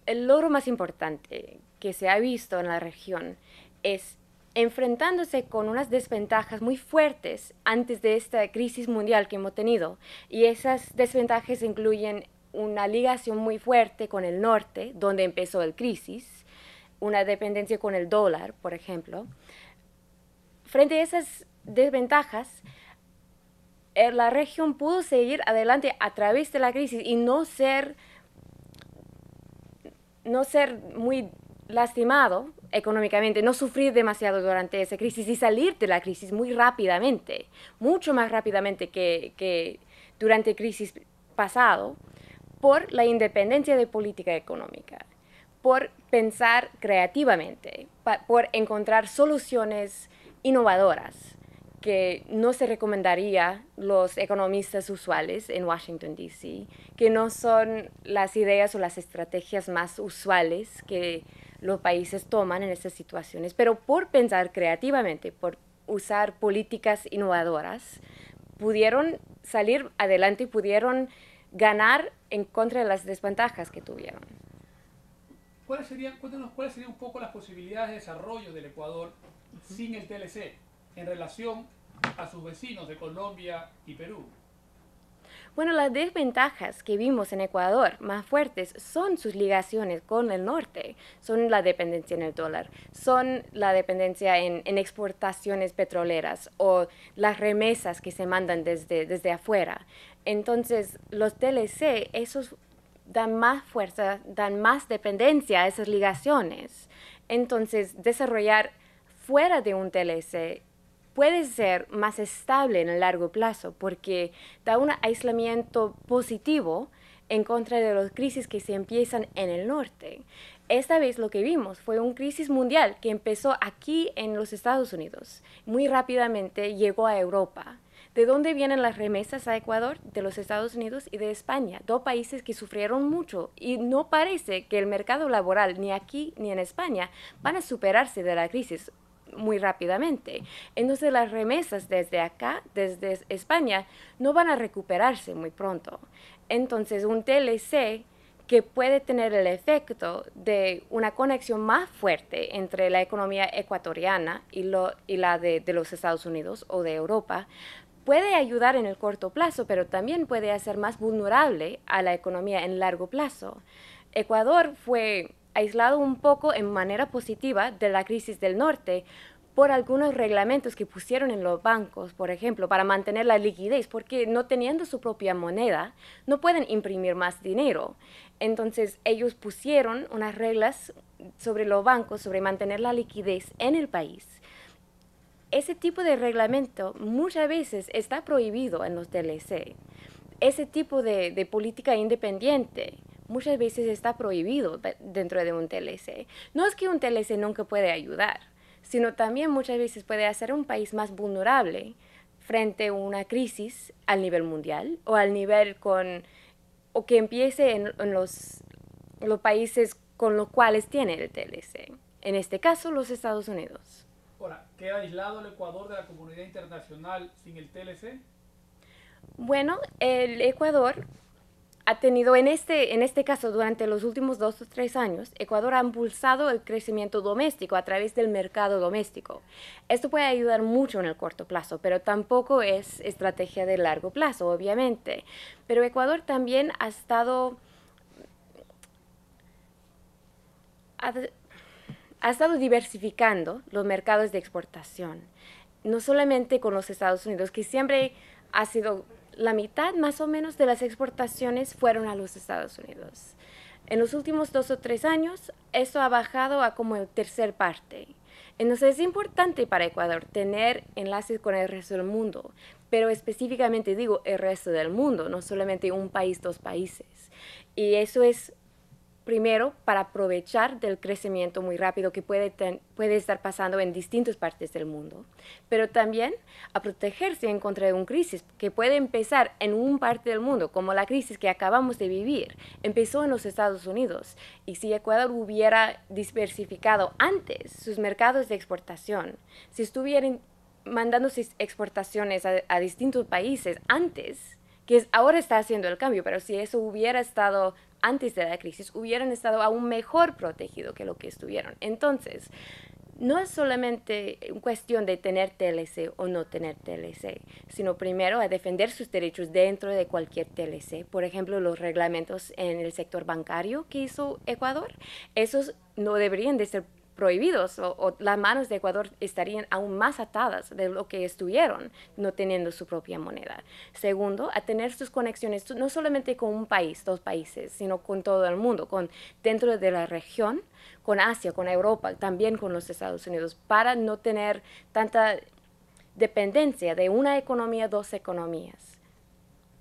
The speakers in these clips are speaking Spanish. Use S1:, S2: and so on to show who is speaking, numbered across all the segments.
S1: el logro más importante que se ha visto en la región es enfrentándose con unas desventajas muy fuertes antes de esta crisis mundial que hemos tenido. Y esas desventajas incluyen una ligación muy fuerte con el norte, donde empezó la crisis, una dependencia con el dólar, por ejemplo. Frente a esas desventajas, la región pudo seguir adelante a través de la crisis y no ser muy lastimado económicamente, no sufrir demasiado durante esa crisis y salir de la crisis muy rápidamente, mucho más rápidamente que durante crisis pasado, por la independencia de política económica, por pensar creativamente, por encontrar soluciones innovadoras que no se recomendaría los economistas usuales en Washington, D.C., que no son las ideas o las estrategias más usuales que los países toman en estas situaciones, pero por pensar creativamente, por usar políticas innovadoras, pudieron salir adelante y pudieron ganar en contra de las desventajas que tuvieron.
S2: Cuéntanos cuáles serían un poco las posibilidades de desarrollo del Ecuador sin el TLC en relación a sus vecinos de Colombia y Perú?
S1: Bueno, las desventajas que vimos en Ecuador más fuertes son sus ligaciones con el norte, son la dependencia en el dólar, son la dependencia en exportaciones petroleras o las remesas que se mandan desde afuera. Entonces, los TLC, esos dan más fuerza, dan más dependencia a esas ligaciones. Entonces, desarrollar fuera de un TLC puede ser más estable en el largo plazo porque da un aislamiento positivo en contra de las crisis que se empiezan en el norte. Esta vez lo que vimos fue una crisis mundial que empezó aquí en los Estados Unidos. Muy rápidamente llegó a Europa. ¿De dónde vienen las remesas a Ecuador? De los Estados Unidos y de España, dos países que sufrieron mucho y no parece que el mercado laboral ni aquí ni en España van a superarse de la crisis muy rápidamente. Entonces las remesas desde acá, desde España, no van a recuperarse muy pronto. Entonces un TLC que puede tener el efecto de una conexión más fuerte entre la economía ecuatoriana y la de los Estados Unidos o de Europa, puede ayudar en el corto plazo, pero también puede hacer más vulnerable a la economía en largo plazo. Ecuador fue aislado un poco en manera positiva de la crisis del norte por algunos reglamentos que pusieron en los bancos, por ejemplo, para mantener la liquidez, porque no teniendo su propia moneda, no pueden imprimir más dinero. Entonces, ellos pusieron unas reglas sobre los bancos, sobre mantener la liquidez en el país. Ese tipo de reglamento muchas veces está prohibido en los TLC. Ese tipo de política independiente muchas veces está prohibido dentro de un TLC. No es que un TLC nunca puede ayudar, sino también muchas veces puede hacer un país más vulnerable frente a una crisis al nivel mundial o al nivel o que empiece en los países con los cuales tiene el TLC. En este caso, los Estados Unidos.
S2: Ahora, ¿queda aislado el Ecuador de la comunidad internacional sin el TLC?
S1: Bueno, el Ecuador ha tenido, en este caso, durante los últimos 2 o 3 años, Ecuador ha impulsado el crecimiento doméstico a través del mercado doméstico. Esto puede ayudar mucho en el corto plazo, pero tampoco es estrategia de largo plazo, obviamente. Pero Ecuador también ha, ha estado diversificando los mercados de exportación, no solamente con los Estados Unidos, que siempre ha sido la mitad más o menos de las exportaciones fueron a los Estados Unidos. En los últimos 2 o 3 años, esto ha bajado a como el tercer parte. Entonces es importante para Ecuador tener enlaces con el resto del mundo, pero específicamente digo el resto del mundo, no solamente un país, dos países. Y eso es primero, para aprovechar del crecimiento muy rápido que puede estar pasando en distintas partes del mundo, pero también a protegerse en contra de una crisis que puede empezar en una parte del mundo, como la crisis que acabamos de vivir, empezó en los Estados Unidos. Y si Ecuador hubiera diversificado antes sus mercados de exportación, si estuvieran mandando sus exportaciones a distintos países antes, que ahora está haciendo el cambio, pero si eso hubiera estado antes de la crisis hubieran estado aún mejor protegidos que lo que estuvieron. Entonces, no es solamente cuestión de tener TLC o no tener TLC, sino primero a defender sus derechos dentro de cualquier TLC. Por ejemplo, los reglamentos en el sector bancario que hizo Ecuador, esos no deberían de ser prohibidos o las manos de Ecuador estarían aún más atadas de lo que estuvieron no teniendo su propia moneda. Segundo, a tener sus conexiones no solamente con un país, dos países, sino con todo el mundo, con dentro de la región, con Asia, con Europa, también con los Estados Unidos, para no tener tanta dependencia de una economía, dos economías.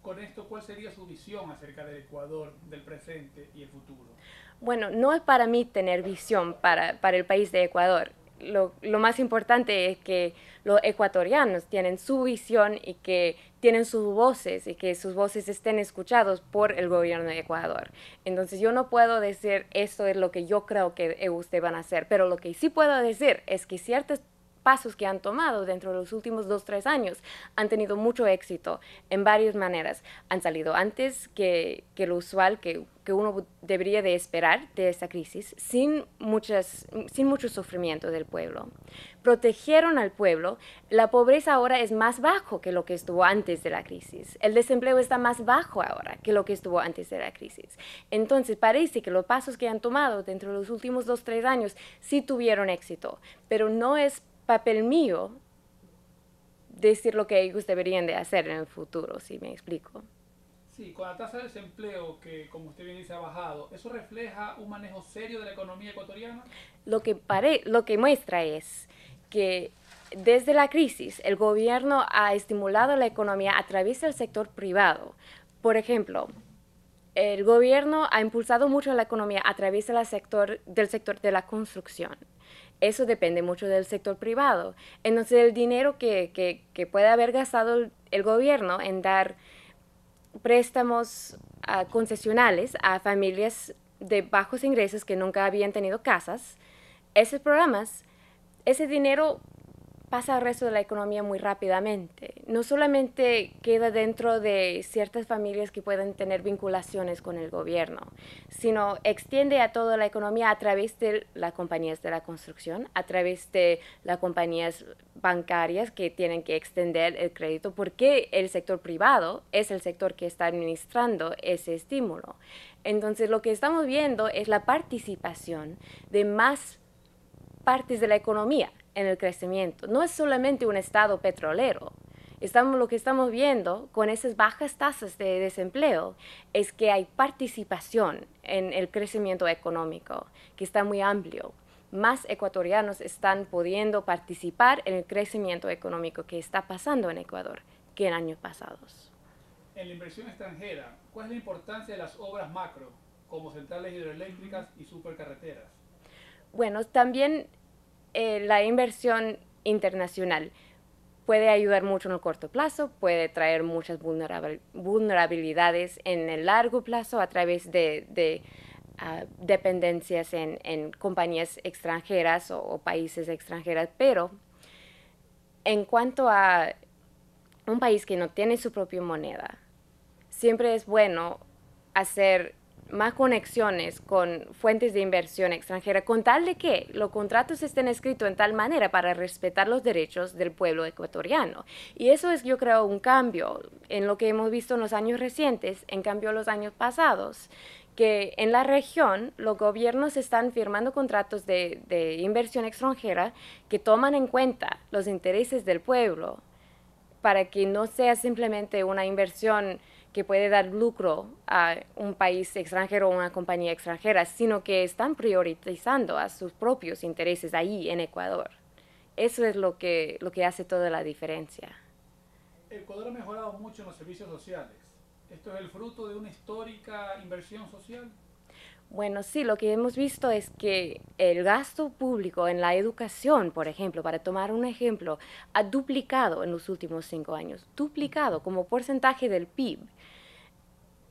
S2: Con esto, ¿cuál sería su visión acerca del Ecuador, del presente y el futuro?
S1: Bueno, no es para mí tener visión para el país de Ecuador. Lo más importante es que los ecuatorianos tienen su visión y que tienen sus voces y que sus voces estén escuchados por el gobierno de Ecuador. Entonces yo no puedo decir esto es lo que yo creo que ustedes van a hacer, pero lo que sí puedo decir es que ciertos pasos que han tomado dentro de los últimos 2, 3 años han tenido mucho éxito en varias maneras. Han salido antes que lo usual, que uno debería de esperar de esta crisis, sin mucho sufrimiento del pueblo. Protegieron al pueblo. La pobreza ahora es más bajo que lo que estuvo antes de la crisis. El desempleo está más bajo ahora que lo que estuvo antes de la crisis. Entonces parece que los pasos que han tomado dentro de los últimos 2, 3 años sí tuvieron éxito, pero no es papel mío decir lo que ellos deberían de hacer en el futuro, si me explico.
S2: Sí, con la tasa de desempleo que, como usted bien dice, ha bajado, ¿eso refleja un manejo serio de la economía ecuatoriana?
S1: Lo que muestra es que desde la crisis el gobierno ha estimulado la economía a través del sector privado. Por ejemplo, el gobierno ha impulsado mucho la economía a través del sector de la construcción. Eso depende mucho del sector privado. Entonces, el dinero que puede haber gastado el gobierno en dar préstamos concesionales a familias de bajos ingresos que nunca habían tenido casas, esos programas, ese dinero pasa al resto de la economía muy rápidamente. No solamente queda dentro de ciertas familias que pueden tener vinculaciones con el gobierno, sino extiende a toda la economía a través de las compañías de la construcción, a través de las compañías bancarias que tienen que extender el crédito, porque el sector privado es el sector que está administrando ese estímulo. Entonces, lo que estamos viendo es la participación de más partes de la economía en el crecimiento. No es solamente un estado petrolero. Lo que estamos viendo con esas bajas tasas de desempleo es que hay participación en el crecimiento económico, que está muy amplio. Más ecuatorianos están pudiendo participar en el crecimiento económico que está pasando en Ecuador que en años pasados.
S2: En la inversión extranjera, ¿cuál es la importancia de las obras macro, como centrales hidroeléctricas y supercarreteras?
S1: Bueno, también la inversión internacional puede ayudar mucho en el corto plazo, puede traer muchas vulnerabilidades en el largo plazo a través de dependencias en compañías extranjeras o países extranjeros, pero en cuanto a un país que no tiene su propia moneda, siempre es bueno hacer más conexiones con fuentes de inversión extranjera, con tal de que los contratos estén escritos en tal manera para respetar los derechos del pueblo ecuatoriano. Y eso es, yo creo, un cambio en lo que hemos visto en los años recientes, en cambio los años pasados, que en la región los gobiernos están firmando contratos de inversión extranjera que toman en cuenta los intereses del pueblo para que no sea simplemente una inversión que puede dar lucro a un país extranjero o una compañía extranjera, sino que están priorizando a sus propios intereses ahí en Ecuador. Eso es lo que hace toda la diferencia.
S2: Ecuador ha mejorado mucho en los servicios sociales. ¿Esto es el fruto de una histórica inversión social?
S1: Bueno, sí, lo que hemos visto es que el gasto público en la educación, por ejemplo, para tomar un ejemplo, ha duplicado en los últimos 5 años, duplicado como porcentaje del PIB.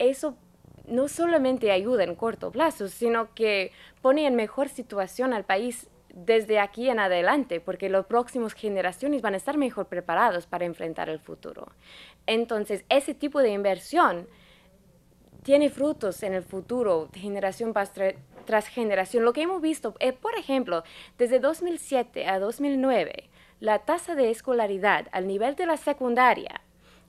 S1: Eso no solamente ayuda en corto plazo, sino que pone en mejor situación al país desde aquí en adelante, porque las próximas generaciones van a estar mejor preparados para enfrentar el futuro. Entonces, ese tipo de inversión tiene frutos en el futuro, de generación tras generación. Lo que hemos visto, por ejemplo, desde 2007 a 2009, la tasa de escolaridad al nivel de la secundaria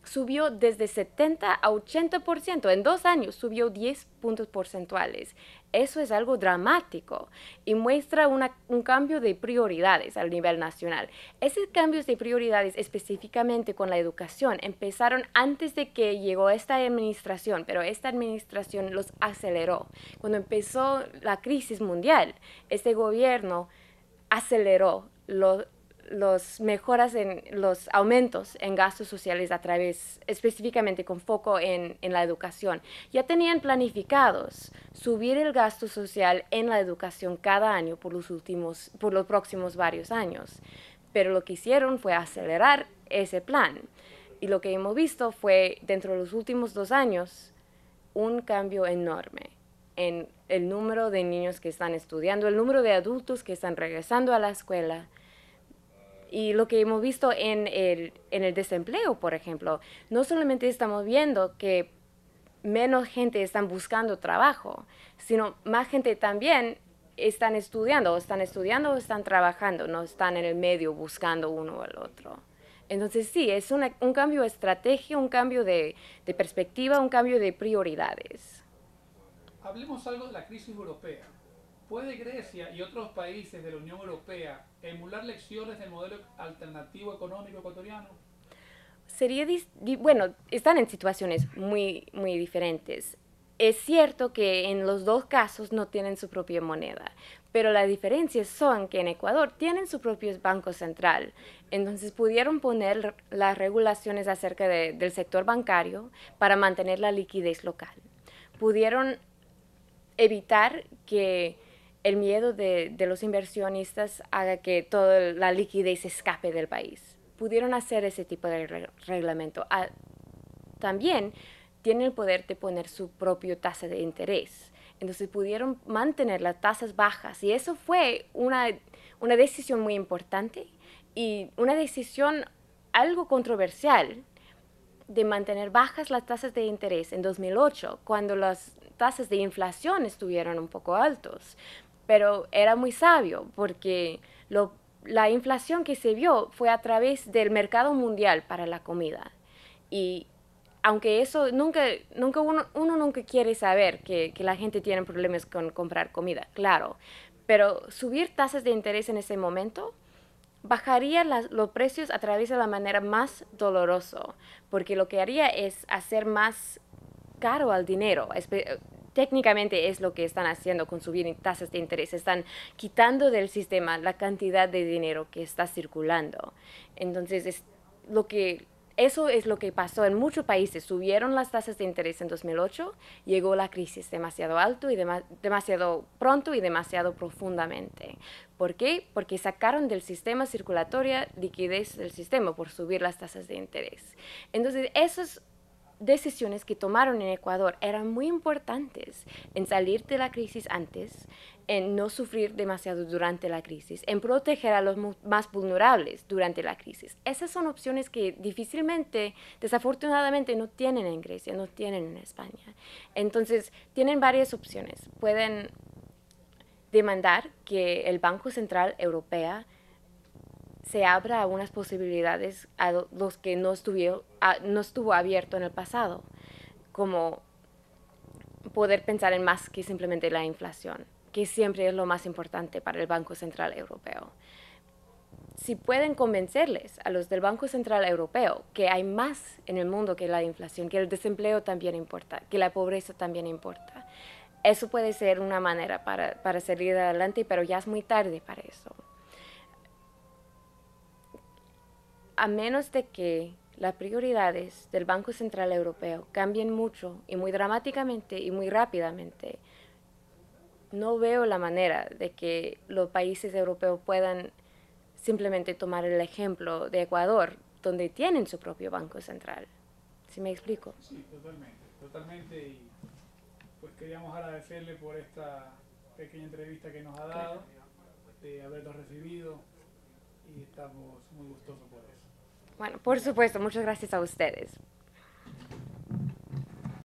S1: subió desde 70 a 80%. En 2 años subió 10 puntos porcentuales. Eso es algo dramático y muestra un cambio de prioridades al nivel nacional. Esos cambios de prioridades específicamente con la educación empezaron antes de que llegó esta administración, pero esta administración los aceleró. Cuando empezó la crisis mundial, este gobierno aceleró los mejoras en los aumentos en gastos sociales a través, específicamente con foco en la educación. Ya tenían planificados subir el gasto social en la educación cada año por los próximos varios años. Pero lo que hicieron fue acelerar ese plan. Y lo que hemos visto fue, dentro de los últimos 2 años, un cambio enorme en el número de niños que están estudiando, el número de adultos que están regresando a la escuela. Y lo que hemos visto en el desempleo, por ejemplo, no solamente estamos viendo que menos gente están buscando trabajo, sino más gente también están estudiando o están trabajando, no están en el medio buscando uno o el otro. Entonces sí, es un cambio de estrategia, un cambio de perspectiva, un cambio de prioridades.
S2: Hablemos algo de la crisis europea. ¿Puede Grecia y otros países de la Unión Europea emular lecciones del modelo alternativo económico ecuatoriano?
S1: Bueno, están en situaciones muy, muy diferentes. Es cierto que en los dos casos no tienen su propia moneda, pero las diferencias son que en Ecuador tienen su propio banco central. Entonces pudieron poner las regulaciones acerca del sector bancario para mantener la liquidez local. Pudieron evitar que el miedo de los inversionistas haga que toda la liquidez escape del país. Pudieron hacer ese tipo de reglamento. También tienen el poder de poner su propia tasa de interés. Entonces pudieron mantener las tasas bajas y eso fue una decisión muy importante y una decisión algo controversial de mantener bajas las tasas de interés en 2008, cuando las tasas de inflación estuvieron un poco altos. Pero era muy sabio porque la inflación que se vio fue a través del mercado mundial para la comida. Y aunque eso uno nunca quiere saber que la gente tiene problemas con comprar comida, claro. Pero subir tasas de interés en ese momento bajaría los precios a través de la manera más dolorosa, porque lo que haría es hacer más caro al dinero. Técnicamente es lo que están haciendo con subir tasas de interés. Están quitando del sistema la cantidad de dinero que está circulando. Entonces, eso es lo que pasó en muchos países. Subieron las tasas de interés en 2008, llegó la crisis demasiado alto y demasiado pronto y demasiado profundamente. ¿Por qué? Porque sacaron del sistema circulatorio liquidez del sistema por subir las tasas de interés. Entonces, esos decisiones que tomaron en Ecuador eran muy importantes en salir de la crisis antes, en no sufrir demasiado durante la crisis, en proteger a los más vulnerables durante la crisis. Esas son opciones que difícilmente, desafortunadamente, no tienen en Grecia, no tienen en España. Entonces, tienen varias opciones. Pueden demandar que el Banco Central Europeo se abra unas posibilidades a los que no estuvo abierto en el pasado, como poder pensar en más que simplemente la inflación, que siempre es lo más importante para el Banco Central Europeo. Si pueden convencerles a los del Banco Central Europeo que hay más en el mundo que la inflación, que el desempleo también importa, que la pobreza también importa, eso puede ser una manera para salir adelante, pero ya es muy tarde para eso. A menos de que las prioridades del Banco Central Europeo cambien mucho y muy dramáticamente y muy rápidamente, no veo la manera de que los países europeos puedan simplemente tomar el ejemplo de Ecuador, donde tienen su propio Banco Central. ¿Sí me explico?
S2: Sí, totalmente, totalmente. Y pues queríamos agradecerle por esta pequeña entrevista que nos ha dado, de habernos recibido y estamos muy gustosos por eso.
S1: Bueno, por supuesto, muchas gracias a ustedes.